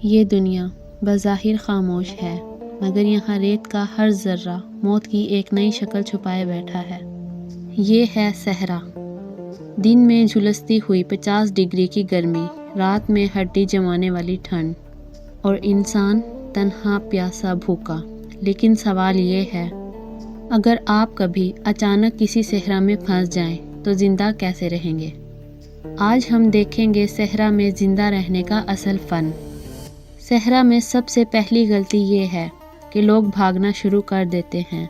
یہ دنیا بظاہر خاموش ہے، مگر یہاں ریت کا ہر ذرہ موت کی ایک نئی شکل چھپائے بیٹھا ہے۔ یہ ہے صحرا، دن میں جھلستی ہوئی 50 ڈگری کی گرمی، رات میں ہڈی جمانے والی ٹھنڈ، اور انسان تنہا پیاسا بھوکا۔ لیکن سوال یہ ہے، اگر آپ کبھی اچانک کسی صحرا میں پھنس جائیں تو زندہ کیسے رہیں گے؟ آج ہم دیکھیں گے صحرا میں زندہ رہنے کا اصل فن۔ صحرا میں سب سے پہلی غلطی یہ ہے کہ لوگ بھاگنا شروع کر دیتے ہیں،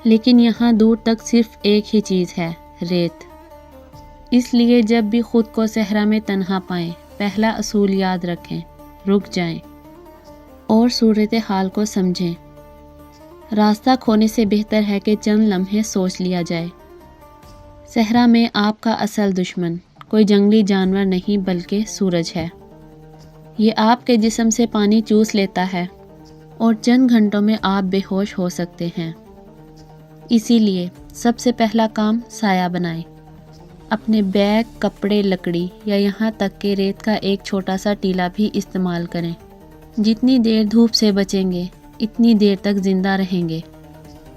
لیکن یہاں دور تک صرف ایک ہی چیز ہے، ریت۔ اس لیے جب بھی خود کو صحرا میں تنہا پائیں، پہلا اصول یاد رکھیں، رک جائیں اور صورتحال کو سمجھیں۔ راستہ کھونے سے بہتر ہے کہ چند لمحے سوچ لیا جائے۔ صحرا میں آپ کا اصل دشمن کوئی جنگلی جانور نہیں بلکہ سورج ہے۔ یہ آپ کے جسم سے پانی چوس لیتا ہے اور چند گھنٹوں میں آپ بے ہوش ہو سکتے ہیں۔ اسی لیے سب سے پہلا کام سایہ بنائیں۔ اپنے بیگ، کپڑے، لکڑی یا یہاں تک کہ ریت کا ایک چھوٹا سا ٹیلا بھی استعمال کریں۔ جتنی دیر دھوپ سے بچیں گے، اتنی دیر تک زندہ رہیں گے۔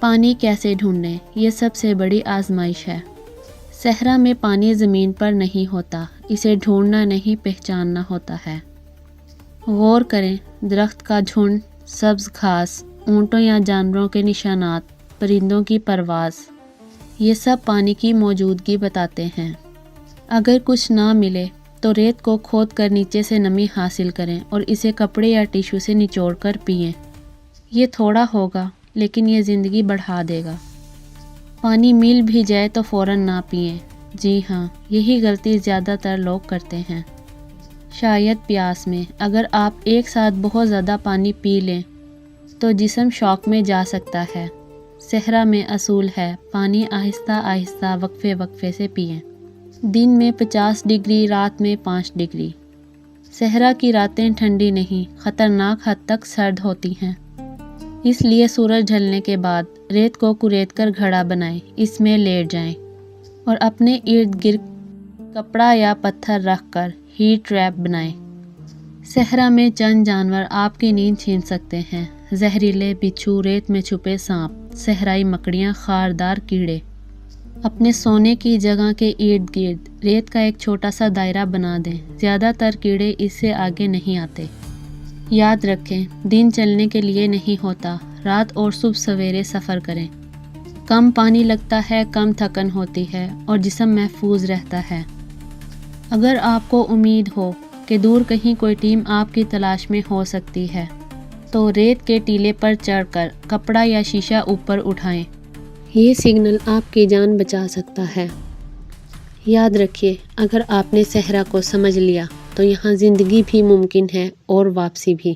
پانی کیسے ڈھونڈیں، یہ سب سے بڑی آزمائش ہے۔ صحرا میں پانی زمین پر نہیں ہوتا، اسے ڈھونڈنا نہیں پہچاننا ہوتا ہے۔ غور کریں، درخت کا جھنڈ، سبز گھاس، اونٹوں یا جانوروں کے نشانات، پرندوں کی پرواز، یہ سب پانی کی موجودگی بتاتے ہیں۔ اگر کچھ نہ ملے تو ریت کو کھود کر نیچے سے نمی حاصل کریں اور اسے کپڑے یا ٹیشو سے نچوڑ کر پئیں۔ یہ تھوڑا ہوگا لیکن یہ زندگی بڑھا دے گا۔ پانی مل بھی جائے تو فوراً نہ پئیں۔ جی ہاں، یہی غلطی زیادہ تر لوگ کرتے ہیں۔ شاید پیاس میں اگر آپ ایک ساتھ بہت زیادہ پانی پی لیں تو جسم شوق میں جا سکتا ہے۔ صحرا میں اصول ہے، پانی آہستہ آہستہ وقفے وقفے سے پئیں۔ دن میں 50 ڈگری، رات میں 5 ڈگری۔ صحرا کی راتیں ٹھنڈی نہیں، خطرناک حد تک سرد ہوتی ہیں۔ اس لیے سورج ڈھلنے کے بعد ریت کو کریت کر گھڑا بنائیں، اس میں لیٹ جائیں اور اپنے ارد گرد کپڑا یا پتھر رکھ کر ہیٹ ٹریپ بنائیں۔ صحرا میں چند جانور آپ کی نیند چھین سکتے ہیں، زہریلے بچھو، ریت میں چھپے سانپ، صحرائی مکڑیاں، خاردار کیڑے۔ اپنے سونے کی جگہ کے ارد گرد ریت کا ایک چھوٹا سا دائرہ بنا دیں، زیادہ تر کیڑے اس سے آگے نہیں آتے۔ یاد رکھیں، دن چلنے کے لیے نہیں ہوتا، رات اور صبح سویرے سفر کریں۔ کم پانی لگتا ہے، کم تھکن ہوتی ہے اور جسم محفوظ رہتا ہے۔ اگر آپ کو امید ہو کہ دور کہیں کوئی ٹیم آپ کی تلاش میں ہو سکتی ہے تو ریت کے ٹیلے پر چڑھ کر کپڑا یا شیشہ اوپر اٹھائیں۔ یہ سگنل آپ کی جان بچا سکتا ہے۔ یاد رکھیے، اگر آپ نے صحرا کو سمجھ لیا تو یہاں زندگی بھی ممکن ہے اور واپسی بھی۔